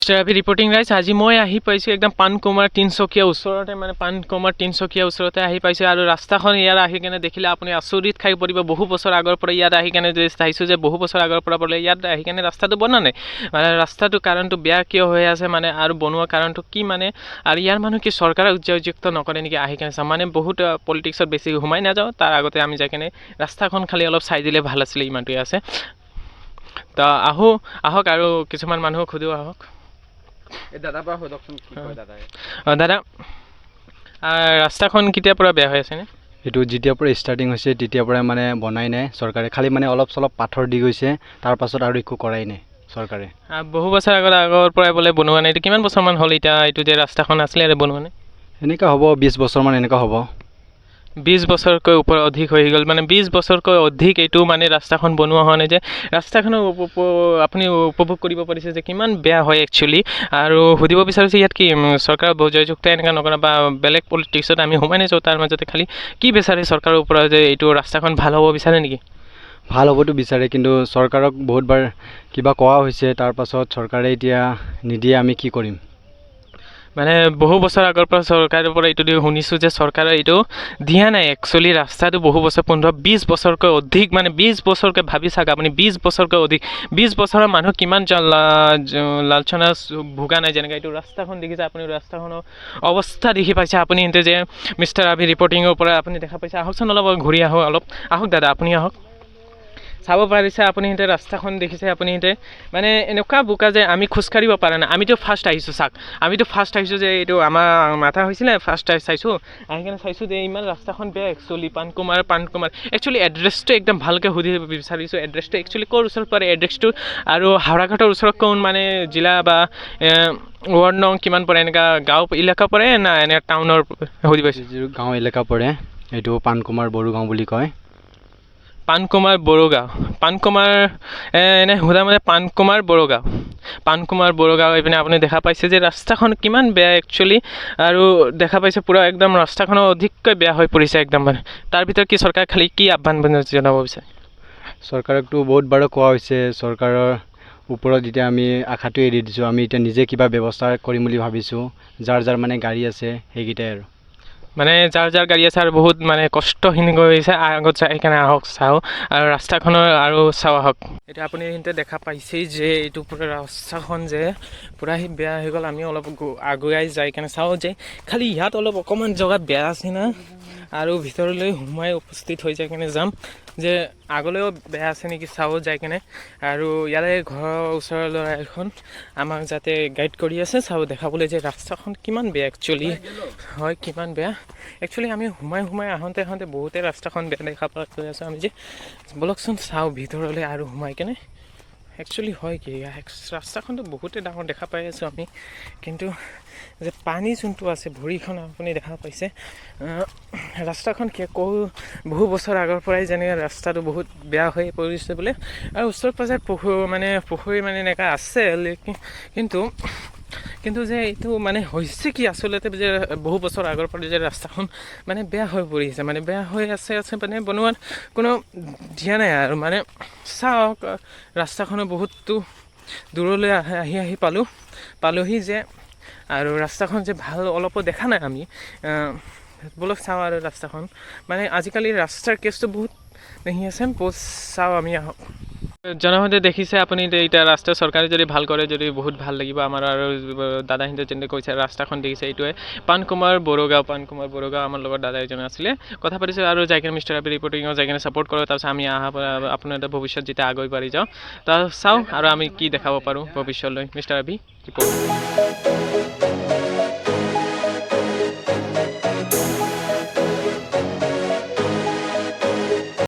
ট্ৰেভি reporting ৰাইজ আজি মই আহি পাইছোঁ একদম পাণকুমাৰ তিনিচুকীয়া ওচৰতে মানে পাণকুমাৰ তিনিচুকীয়া ওচৰতে আহি পাইছোঁ আৰু ৰাস্তাখন ইয়াত আহি কেনে দেখিলে আপুনি আচৰিত খাই পৰিব। বহু বছৰ আগৰ পৰা ইয়াত আহি কেনে চাইছোঁ যে বহু বছৰ আগৰ পৰা বোলে ইয়াত আহি কেনে ৰাস্তাটো বনা নাই মানে ৰাস্তাটো কাৰণটো বেয়া কিয় হৈ আছে মানে আৰু বনোৱা কাৰণটো কি মানে আৰু ইয়াৰ মানুহ কি চৰকাৰে উদ্যোগযুক্ত নকৰে নেকি আহি কেনে চাম মানে বহুত পলিটিক্সত বেছি সোমাই নাযাওঁ তাৰ আগতে আমি যাই কেনে ৰাস্তাখন খালি অলপ চাই দিলে ভাল আছিলে ইমানটোৱে আছে। তো আহক আৰু কিছুমান মানুহক সুধো আহক। দাদা পৰা সোধকচোন কি কয় দাদাই। দাদা ৰাস্তাখন কেতিয়াৰ পৰা বেয়া হৈ আছেনে? এইটো যেতিয়াৰ পৰা ষ্টাৰ্টিং হৈছে তেতিয়াৰ পৰাই মানে বনাই নাই চৰকাৰে, খালি মানে অলপ চলপ পাথৰ দি গৈছে, তাৰ পাছত আৰু একো কৰাই নাই চৰকাৰে। বহু বছৰ আগৰ পৰাই বোলে বনোৱা নাই, এইটো কিমান বছৰমান হ'ল এতিয়া এইটো যে ৰাস্তাখন আছিলে আৰু বনোৱা নাই? এনেকুৱা হ'ব 20 বছৰমান এনেকুৱা হ'ব। 20 বছৰকৈ ওপৰত অধিক হৈ গ'ল মানে 20 বছৰকৈ অধিক এইটো মানে ৰাস্তাখন বনোৱা হোৱা নাই যে ৰাস্তাখনৰ আপুনি উপভোগ কৰিব পাৰিছে যে কিমান বেয়া হয় একচুৱেলি। আৰু সুধিব বিচাৰিছোঁ ইয়াত কি চৰকাৰৰ জয়যুক্ত এনেকুৱা নকৰা বা বেলেগ পলিটিক্সত আমি সোমাই নাযাওঁ, তাৰ মাজতে খালি কি বিচাৰে চৰকাৰৰ ওপৰত যে এইটো ৰাস্তাখন ভাল হ'ব বিচাৰে নেকি? ভাল হ'বতো বিচাৰে কিন্তু চৰকাৰক বহুতবাৰ কিবা কোৱা হৈছে, তাৰ পাছত চৰকাৰে এতিয়া নিদিয়ে, আমি কি কৰিম? মানে বহু বছৰ আগৰ পৰা চৰকাৰৰ পৰা এইটো শুনিছোঁ যে চৰকাৰে এইটো দিয়া নাই একচুৱেলি ৰাস্তাটো বহু বছৰ 15-20 বছৰকৈ অধিক মানে 20 বছৰকৈ ভাবি চাওক আপুনি 20 বছৰকৈ অধিক 20 বছৰৰ মানুহ কিমান লাঞ্ছনা ভোগা নাই। যেনেকৈ এইটো ৰাস্তাখন দেখিছে আপুনি, ৰাস্তাখনৰ অৱস্থা দেখি পাইছে আপুনি এতে যে মিষ্টাৰ আভি ৰিপৰ্টিঙৰ পৰা আপুনি দেখা পাইছে। আহকচোন অলপ ঘূৰি আহক দাদা আপুনি আহক। চাব পাৰিছে আপুনি এতিয়া ৰাস্তাখন দেখিছে আপুনি এতিয়া মানে এনেকুৱা বোকা যে আমি খোজকাঢ়িব পৰা নাই। আমিতো ফাৰ্ষ্ট আহিছোঁ চাওক, আমিতো ফাৰ্ষ্ট আহিছোঁ যে এইটো আমাৰ মাথা হৈছিলে ফাৰ্ষ্ট চাইছোঁ আহি কিনে চাইছোঁ যে ইমান ৰাস্তাখন বেয়া একচুৱেলি। পাণকুমাৰ একচুৱেলি এড্ৰেছটো একদম ভালকৈ সুধিব বিচাৰিছোঁ, এড্ৰেছটো একচুৱেলি ক'ৰ ওচৰত পৰে এড্ৰেছটো আৰু হাওৰাঘাটৰ ওচৰত কোন মানে জিলা বা ৱাৰ্ড নং কিমান পৰে এনেকুৱা গাঁও এলেকা পৰে না এনে টাউনৰ সুধি পাইছোঁ? গাঁও এলেকা পৰে, এইটো পাণকুমাৰ বড়ো গাঁও বুলি কয়। পাণকুমাৰ বড়ো গাঁও, পাণকুমাৰ এনে সোধা মানে পাণকুমাৰ বড়ো গাঁও এইপিনে আপুনি দেখা পাইছে যে ৰাস্তাখন কিমান বেয়া একচুৱেলি আৰু দেখা পাইছে পূৰা একদম ৰাস্তাখনো অধিককৈ বেয়া হৈ পৰিছে একদম মানে। তাৰ ভিতৰত কি চৰকাৰে খালি কি আহ্বান জনাব বিচাৰে? চৰকাৰকতো বহুতবাৰ কোৱা হৈছে, চৰকাৰৰ ওপৰত এতিয়া আমি আশাটো এৰি দিছোঁ, আমি এতিয়া নিজে কিবা ব্যৱস্থা কৰিম বুলি ভাবিছোঁ। যাৰ মানে গাড়ী আছে সেইকেইটাই আৰু মানে যাৰ গাড়ী আছে আৰু বহুত মানে কষ্টখিনি কৰিছে আগত যাই সেইকাৰণে আহক চাওঁ আৰু ৰাস্তাখনৰ আৰু চাওঁ আহক। এতিয়া আপুনি এইখিনিতে দেখা পাইছেই যে এইটো পূৰা ৰাস্তাখন যে পূৰা বেয়া হৈ গ'ল। আমি অলপ আগুৱাই যাই কেনে চাওঁ যে খালি ইয়াত অলপ অকণমান জেগাত বেয়া আছে না আৰু ভিতৰলৈ সোমাই উপস্থিত হৈ যাই কেনে যাম যে আগলৈও বেয়া আছে নেকি চাওঁ যাই কেনে। আৰু ইয়াৰে ঘৰৰ ওচৰৰ ল'ৰা এখন আমাক যাতে গাইড কৰি আছে চাওঁ দেখাবলৈ যে ৰাস্তাখন কিমান বেয়া একচুৱেলি হয়, কিমান বেয়া একচুৱেলি। আমি সোমাই আহোঁতে বহুতে ৰাস্তাখন বেয়া দেখা পাই আছোঁ আমি যে বলকচোন চাওঁ ভিতৰলৈ আৰু সোমাই কেনে একচুৱেলি হয় কি ৰাস্তাখনটো বহুতে ডাঙৰ দেখা পাই আছোঁ আমি, কিন্তু যে পানী যোনটো আছে ভৰিখন আপুনি দেখা পাইছে ৰাস্তাখন বহু বছৰ আগৰ পৰাই যেনেকৈ ৰাস্তাটো বহুত বেয়া হৈ পৰিছে বোলে আৰু ওচৰ পাজৰে পুখুৰী মানে এনেকুৱা আছে কিন্তু যে এইটো মানে হৈছে কি আচলতে যে বহু বছৰ আগৰ পৰা যে ৰাস্তাখন মানে বেয়া হৈ পৰিছে মানে বেয়া হৈ আছে মানে বনোৱাত কোনো দিয়া নাই আৰু মানে চাওক ৰাস্তাখনো বহুতো দূৰলৈ আহি পালোহি যে আৰু ৰাস্তাখন যে ভাল অলপো দেখা নাই আমি বলক চাওঁ আৰু ৰাস্তাখন মানে আজিকালি ৰাস্তাৰ কেছটো বহুত দেখি আছে চাওঁ আমি আহক। জনসাধাৰণে দেখিছে আপুনি এতিয়া ৰাস্তা চৰকাৰে যদি ভাল কৰে যদি বহুত ভাল লাগিব আমাৰ আৰু দাদাহিতে যেনেকৈ কৈছে ৰাস্তাখন দেখিছে এইটোৱে পাণকুমাৰ বড়ো গাঁও আমাৰ লগত দাদা এজন আছিলে কথা পাতিছোঁ আৰু যাই কিনে মিষ্টাৰ আভি ৰিপৰ্টিঙত যাই কিনে ছাপোৰ্ট কৰোঁ। তাৰপিছত আমি আপোনাৰ এটা ভৱিষ্যত যেতিয়া আগুৱাই পাৰি যাওঁ তাৰ চাওঁ আৰু আমি কি দেখাব পাৰোঁ ভৱিষ্যতলৈ। মিষ্টাৰ আভি ৰিপৰ্ট।